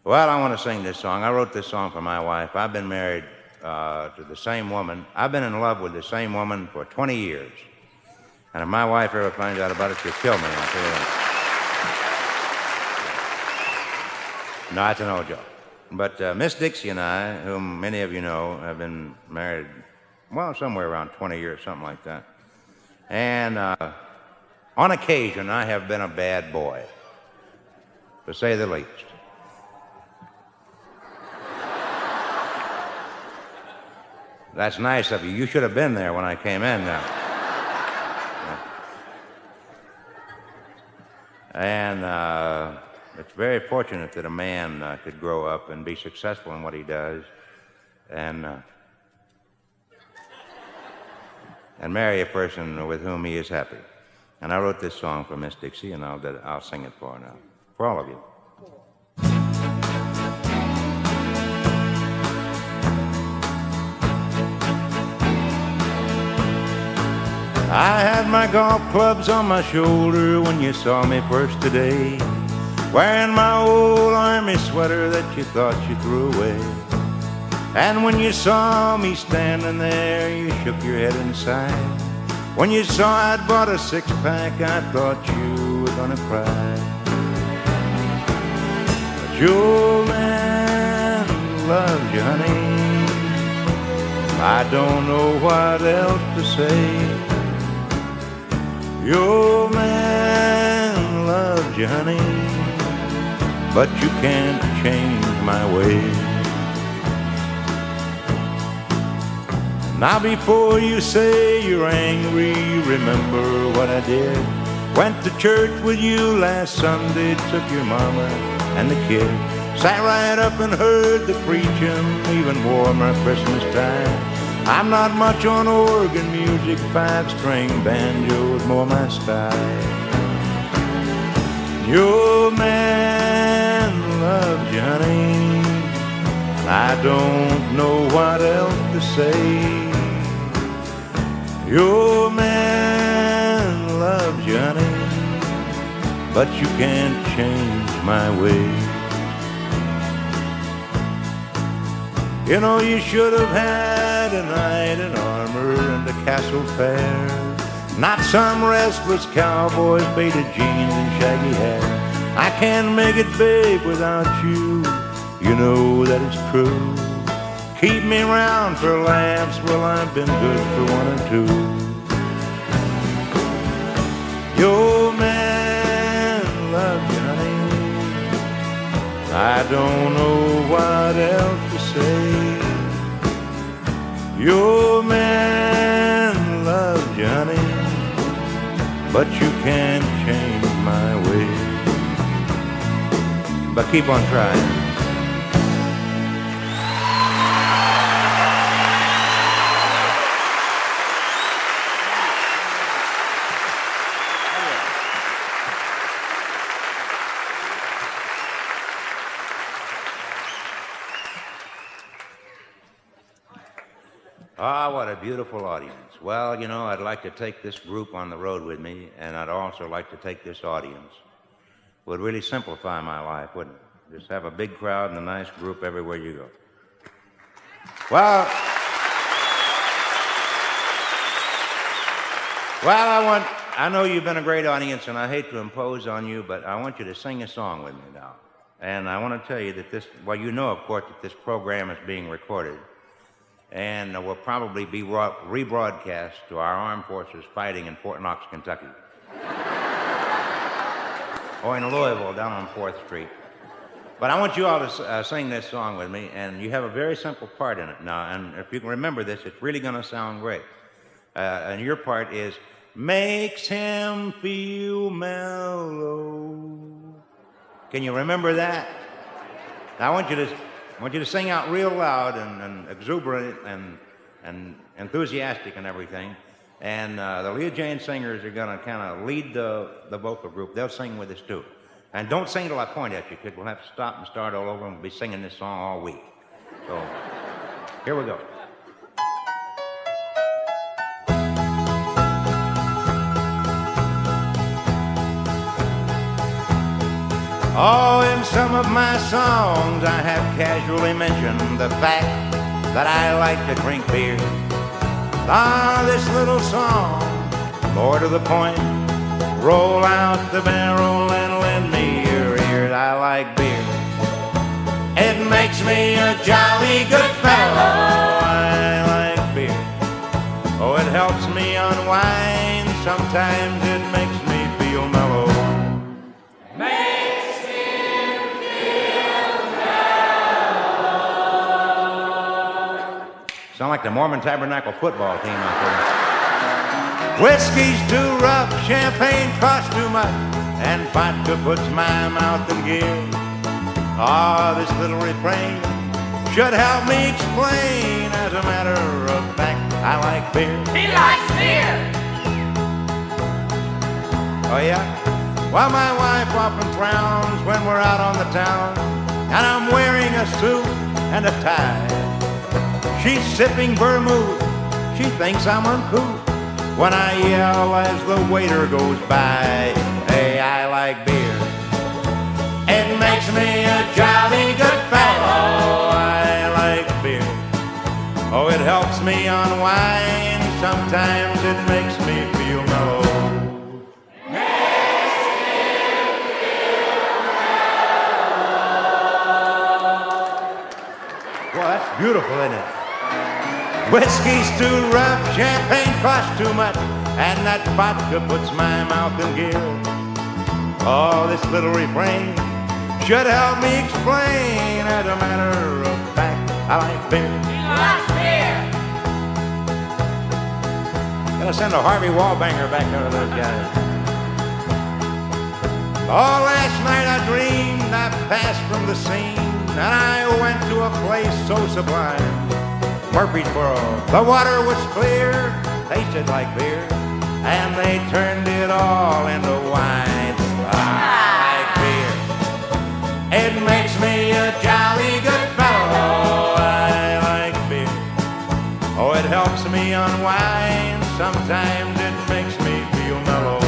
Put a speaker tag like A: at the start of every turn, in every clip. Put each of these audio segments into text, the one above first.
A: Well, I want to sing this song. I wrote this song for my wife. I've been married to the same woman. I've been in love with the same woman for 20 years. And if my wife ever finds out about it, she'll kill me, I'll tell you that. No, it's an old joke. But Miss Dixie and I, whom many of you know, have been married, well, somewhere around 20 years, something like that. And on occasion, I have been a bad boy, to say the least. That's nice of you. You should have been there when I came in now. And it's very fortunate that a man could grow up and be successful in what he does and marry a person with whom he is happy. And I wrote this song for Miss Dixie, and I'll sing it for her now, for all of you. I had my golf clubs on my shoulder when you saw me first today, wearing my old army sweater that you thought you threw away. And when you saw me standing there, you shook your head and sighed. When you saw I'd bought a six-pack, I thought you were gonna cry. But your man loves you, honey. I don't know what else to say. Your man loves you, honey, but you can't change my ways. Now before you say you're angry, remember what I did. Went to church with you last Sunday, took your mama and the kid. Sat right up and heard the preaching, even wore my Christmas tie. I'm not much on organ music, five-string banjo's more my style. Your man loves you, honey, and I don't know what else to say. Your man loves you, honey, but you can't change my ways. You know, you should have had a knight in armor and a castle fair, not some restless cowboy, faded jeans and shaggy hair. I can't make it big without you, you know that it's true. Keep me round for laughs, well, I've been good for one or two. Your man loves you, honey, I don't know what else to say. Your man loves you, honey, but you can't change my ways. But keep on trying. Ah, what a beautiful audience. Well, you know, I'd like to take this group on the road with me, and I'd also like to take this audience. It would really simplify my life, wouldn't it? Just have a big crowd and a nice group everywhere you go. Well, I know you've been a great audience, and I hate to impose on you, but I want you to sing a song with me now. And I want to tell you that you know, of course, that this program is being recorded, and will probably be rebroadcast to our armed forces fighting in Fort Knox, Kentucky. Or in Louisville, down on 4th Street. But I want you all to sing this song with me, and you have a very simple part in it now, and if you can remember this, it's really going to sound great. And your part is, makes him feel mellow. Can you remember that? Now, I want you to sing out real loud and exuberant and enthusiastic and everything. And the Leah Jane singers are going to kind of lead the vocal group. They'll sing with us too. And don't sing till I point at you, kid. We'll have to stop and start all over and we'll be singing this song all week. So, here we go. Oh, in some of my songs I have casually mentioned the fact that I like to drink beer. Ah, this little song, more to the point, roll out the barrel and lend me your ear. I like beer. It makes me a jolly good fellow. I like beer. Oh, it helps me unwind. Sometimes it makes me feel mellow.
B: Makes him feel mellow.
A: Sound like the Mormon Tabernacle football team out there. Whiskey's too rough, champagne costs too much, and vodka puts my mouth in gear. Ah, this little refrain should help me explain. As a matter of fact, I like beer.
B: He likes beer.
A: Oh yeah? Well, my wife often frowns when we're out on the town and I'm wearing a suit and a tie. She's sipping vermouth. She thinks I'm uncouth when I yell as the waiter goes by, hey, I like beer. It makes me a jolly good fellow. I like beer. Oh, it helps me unwind. Sometimes it makes me feel mellow.
B: Makes him feel mellow.
A: Well, that's beautiful, isn't it? Whiskey's too rough, champagne costs too much, and that vodka puts my mouth in gear. Oh, this little refrain should help me explain. As a matter of fact, I like beer.
B: He likes beer.
A: Gotta send a Harvey Wallbanger back to those guys. Oh, last night I dreamed I passed from the scene, and I went to a place so sublime, Murfreesboro. The water was clear, tasted like beer, and they turned it all into wine. I like beer. It makes me a jolly good fellow. I like beer. Oh, it helps me unwind. Sometimes it makes me feel mellow.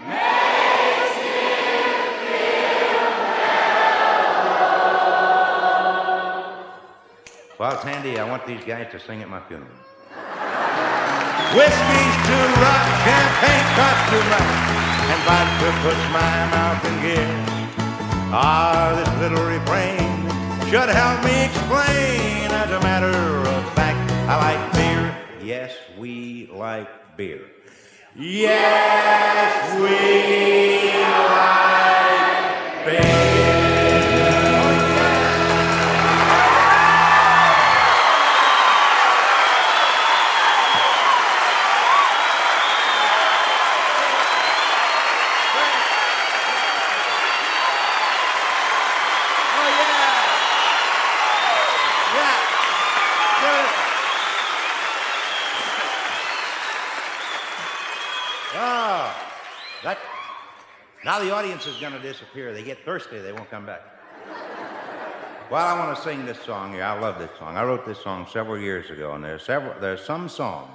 B: Makes him feel mellow.
A: Well, Tandy, I want these guys to sing at my funeral. Whiskey's too rough, champagne costs too much, and vodka puts my mouth in gear. Ah, this little refrain should help me explain. As a matter of fact, I like beer. Yes, we like beer. Yes, we like beer. Now the audience is going to disappear. They get thirsty. They won't come back. Well, I want to sing this song here. I love this song. I wrote this song several years ago, and there's some songs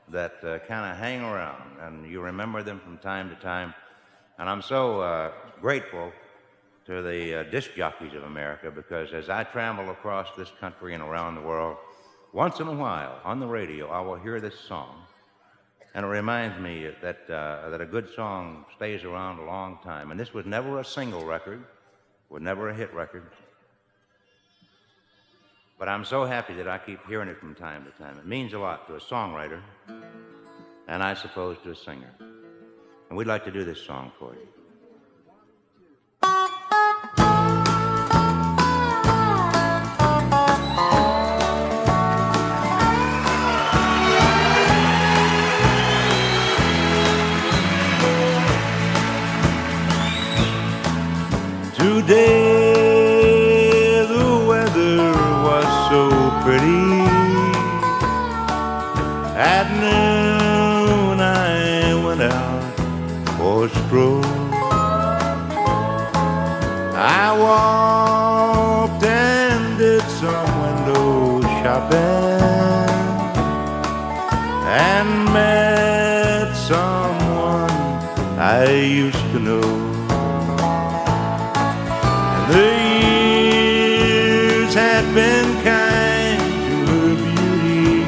A: that kind of hang around, and you remember them from time to time. And I'm so grateful to the disc jockeys of America, because as I travel across this country and around the world, once in a while on the radio, I will hear this song. And it reminds me that a good song stays around a long time. And this was never a single record, was never a hit record. But I'm so happy that I keep hearing it from time to time. It means a lot to a songwriter, and I suppose to a singer. And we'd like to do this song for you. Today the weather was so pretty. At noon I went out for a stroll. I walked and did some window shopping and met someone I used to know. had been kind to her beauty.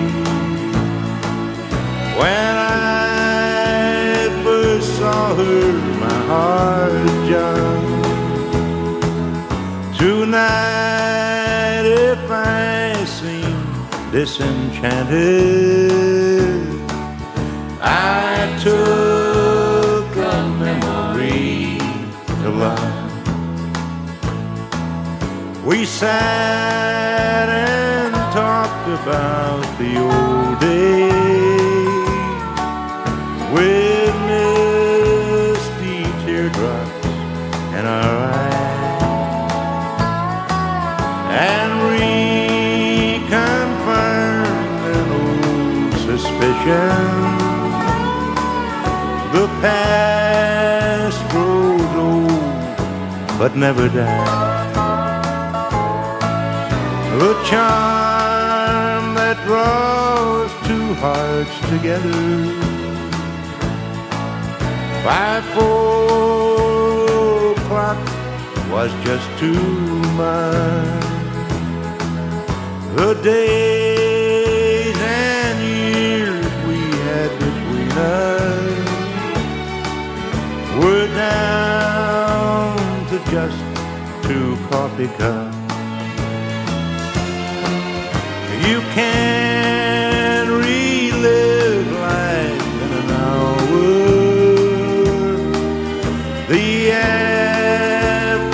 A: When I first saw her, my heart jumped. Tonight, if I seem disenchanted, I took a memory to life. We sat and talked about the old days with misty teardrops in our eyes, and reconfirmed an old suspicion. The past grows old but never dies. The charm that draws two hearts together. By 4 o'clock was just too much. The days and years we had between us were down to just 2 coffee cups. You can relive life in an hour. The afternoon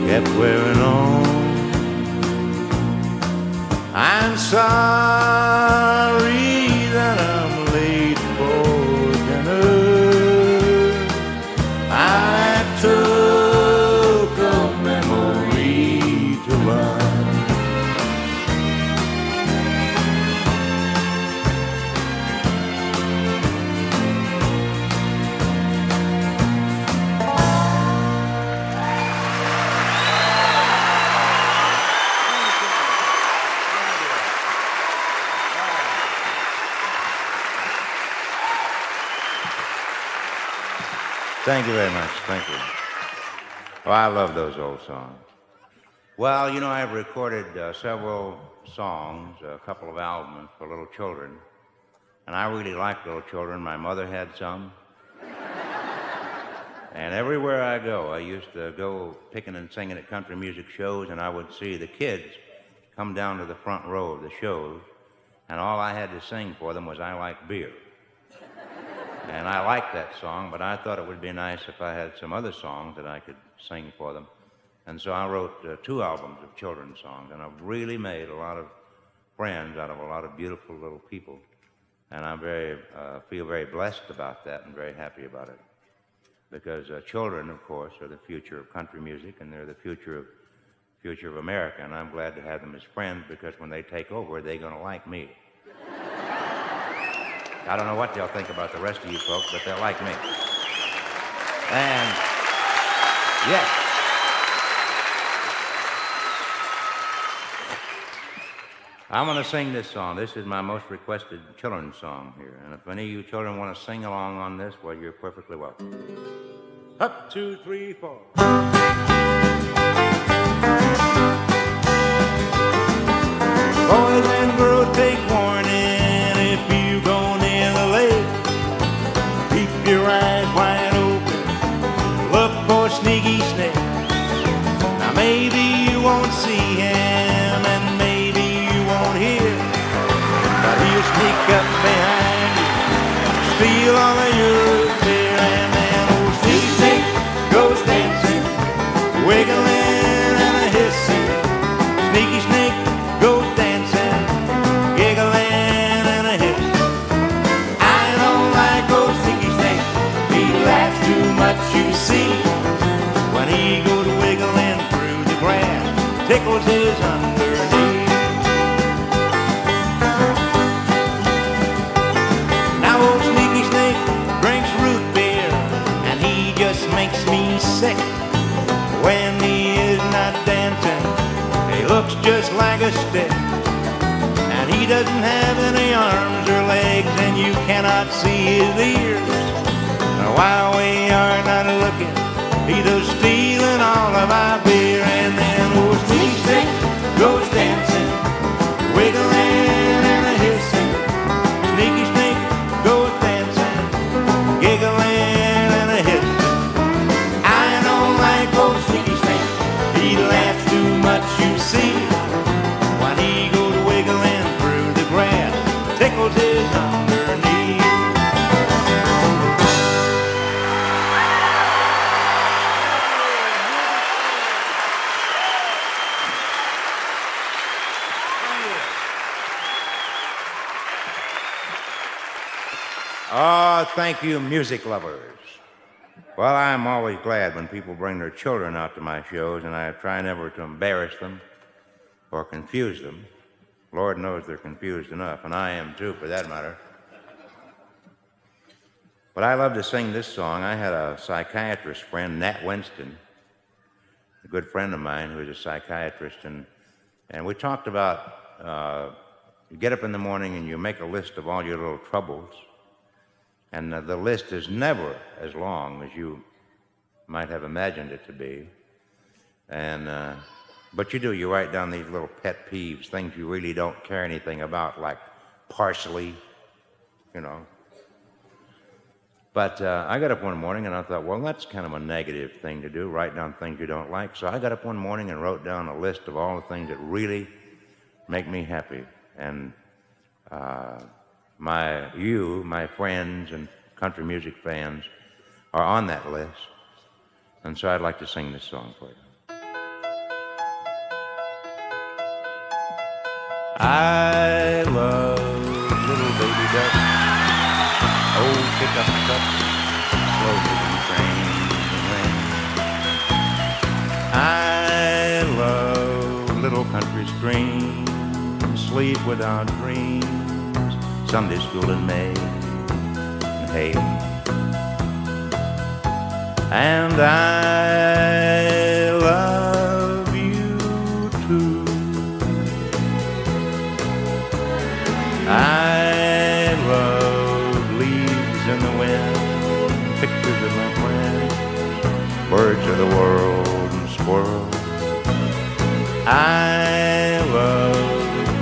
A: kept wearing on. I'm sorry that I'm late for dinner. I took a memory to life. Thank you very much. Thank you. Oh, I love those old songs. Well, you know, I've recorded several songs, a couple of albums for little children, and I really like little children. My mother had some. And everywhere I go, I used to go picking and singing at country music shows, and I would see the kids come down to the front row of the shows, and all I had to sing for them was "I Like Beer." And I liked that song, but I thought it would be nice if I had some other songs that I could sing for them. And so I wrote 2 albums of children's songs, and I've really made a lot of friends out of a lot of beautiful little people. And I feel very blessed about that and very happy about it. Because children, of course, are the future of country music, and they're the future of America. And I'm glad to have them as friends, because when they take over, they're going to like me. I don't know what they'll think about the rest of you folks, but they'll like me. And, yes. I'm going to sing this song. This is my most requested children's song here. And if any of you children want to sing along on this, well, you're perfectly welcome. Up, 2, 3, 4. Boys and girls, take warning if you go near the lake. Keep your eyes wide open, look for sneaky snakes. Now maybe you won't see him, and maybe you won't hear, but he'll sneak up behind you, steal all of your beer, and then old sneaky snake goes dancing, wiggling and a hissing. Sneaky snake goes dancing, giggling and a hissing. I don't like old sneaky snake, he laughs too much, you see. When he goes wiggling through the grass, tickles his underneath. Now old sneaky snake drinks root beer, and he just makes me sick. When he is not dancing, he looks just like a stick. And he doesn't have any arms or legs, and you cannot see his ears. Now while we are not looking, he does stealing all of our beer. And then old sneaky snake Oh, thank you, music lovers. Well, I'm always glad when people bring their children out to my shows, and I try never to embarrass them or confuse them. Lord knows they're confused enough, and I am too, for that matter. But I love to sing this song. I had a psychiatrist friend, Nat Winston, a good friend of mine who is a psychiatrist, and we talked about you get up in the morning and you make a list of all your little troubles, and the list is never as long as you might have imagined it to be. But you do, you write down these little pet peeves, things you really don't care anything about, like parsley, you know. But I got up one morning and I thought, well, that's kind of a negative thing to do, write down things you don't like. So I got up one morning and wrote down a list of all the things that really make me happy. And my friends and country music fans are on that list. And so I'd like to sing this song for you. I love little baby ducks, old pickup trucks, slow moving trains and lanes. I love little country streams, sleep without dreams, Sunday school in May, and hay. And I love you too. I love leaves in the wind, pictures of my friends, birds of the world and squirrels. I love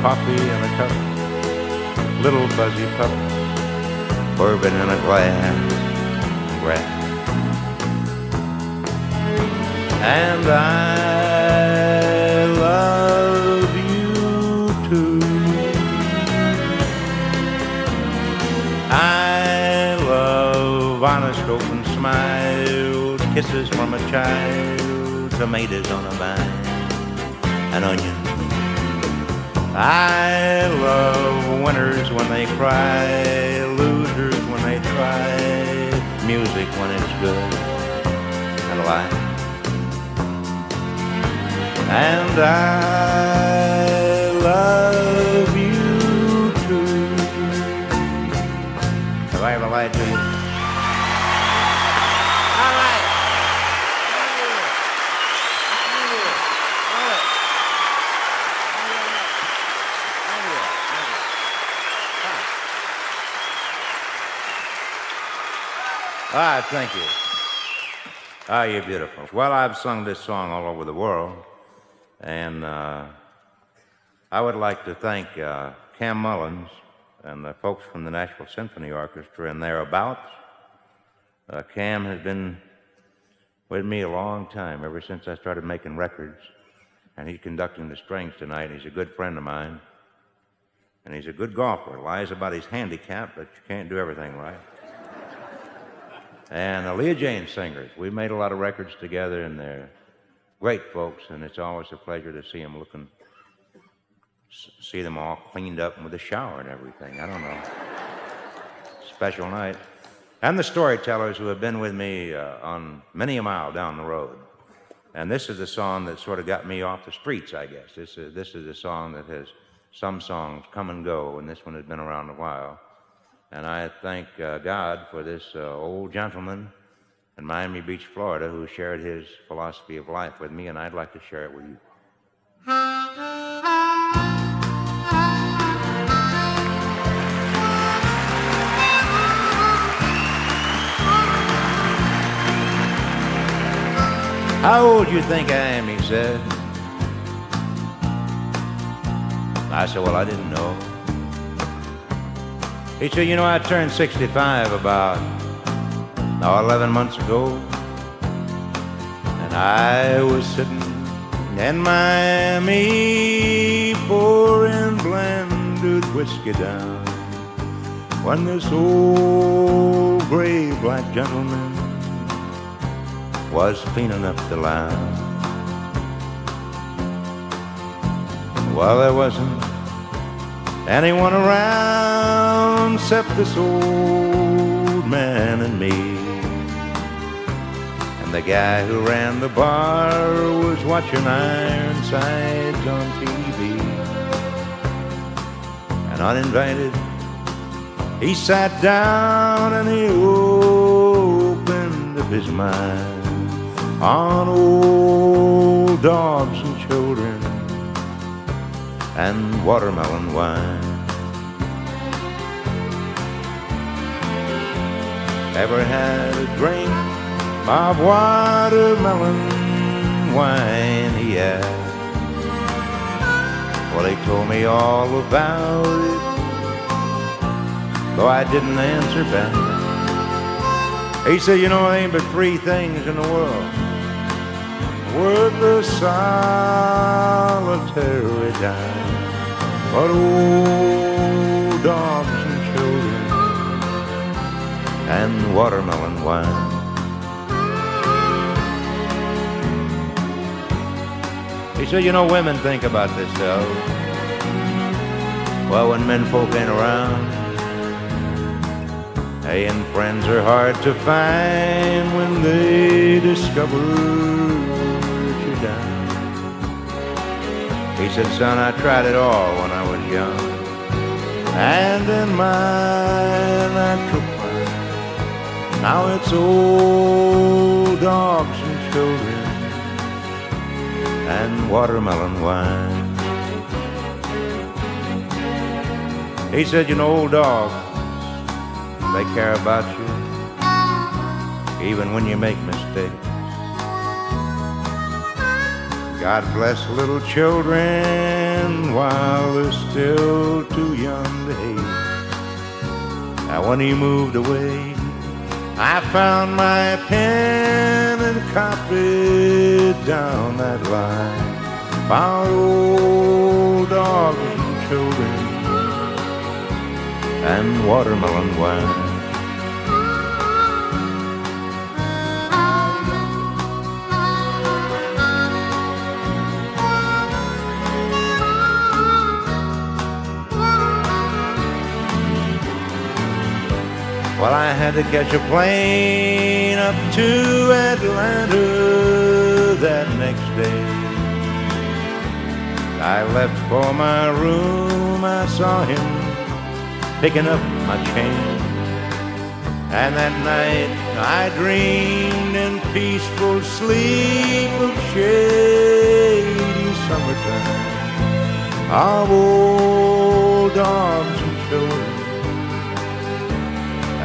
A: coffee in a cup, little fuzzy pup, bourbon in a glass, and grass. And I love you too. I love honest open smiles, kisses from a child, tomatoes on a vine, and onions. I love winners when they cry, losers when they try, music when it's good, and life. And I love you too. Have I ever lied to you? All right. Thank you. Ah, you're beautiful. Well, I've sung this song all over the world. And I would like to thank Cam Mullins and the folks from the Nashville Symphony Orchestra and thereabouts. Cam has been with me a long time, ever since I started making records. And he's conducting the strings tonight. He's a good friend of mine. And he's a good golfer. Lies about his handicap, but you can't do everything right. And the Leah Jane Singers. We made a lot of records together, and they're great folks, and it's always a pleasure to see them all cleaned up and with a shower and everything. I don't know. Special night. And the storytellers who have been with me on many a mile down the road. And this is the song that sort of got me off the streets, I guess. This is a song that has some songs come and go, and this one has been around a while. And I thank God for this old gentleman in Miami Beach, Florida, who shared his philosophy of life with me, and I'd like to share it with you. How old you think I am, he said. I said, well, I didn't know. He said, you know, I turned 65 about 11 months ago, and I was sitting in Miami pouring blended whiskey down when this old gray black gentleman was cleaning up the lounge. Well, there wasn't anyone around except this old man and me. And the guy who ran the bar was watching Ironsides on TV. And uninvited, he sat down and he opened up his mind on old dogs and children and watermelon wine. Ever had a drink of watermelon wine? He asked. Well, he told me all about it, though I didn't answer back. He said, you know, there ain't but three things in the world worth a solitary dime, but old dogs and children and watermelon wine. He said, you know, women think about this stuff. Well, when men folk ain't around, hey, and friends are hard to find when they discover that you're down. He said, son, I tried it all when I was young, and in mine I took mine. Now it's old dogs and children and watermelon wine. He said, you know, old dogs, they care about you even when you make mistakes. God bless little children while they're still too young to hate. Now when he moved away, I found my pen and copied down that line about old dogs and children and watermelon wine. Well, I had to catch a plane up to Atlanta that next day. I left for my room, I saw him picking up my chain. And that night I dreamed in peaceful sleep of shady summertime, of old dogs and children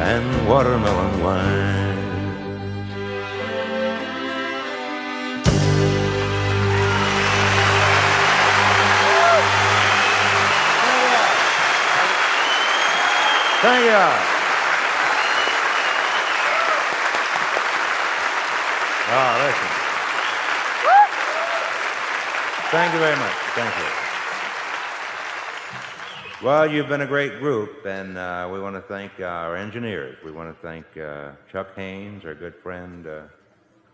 A: and watermelon wine. Thank you. Oh, listen. Thank you very much. Thank you. Well, you've been a great group, and we want to thank our engineers. We want to thank Chuck Haynes, our good friend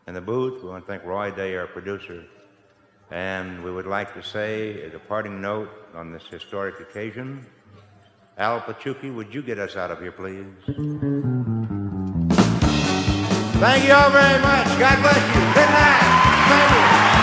A: in the booth. We want to thank Roy Day, our producer. And we would like to say, as a parting note on this historic occasion, Al Pachuki, would you get us out of here, please? Thank you all very much. God bless you. Good night. Thank you.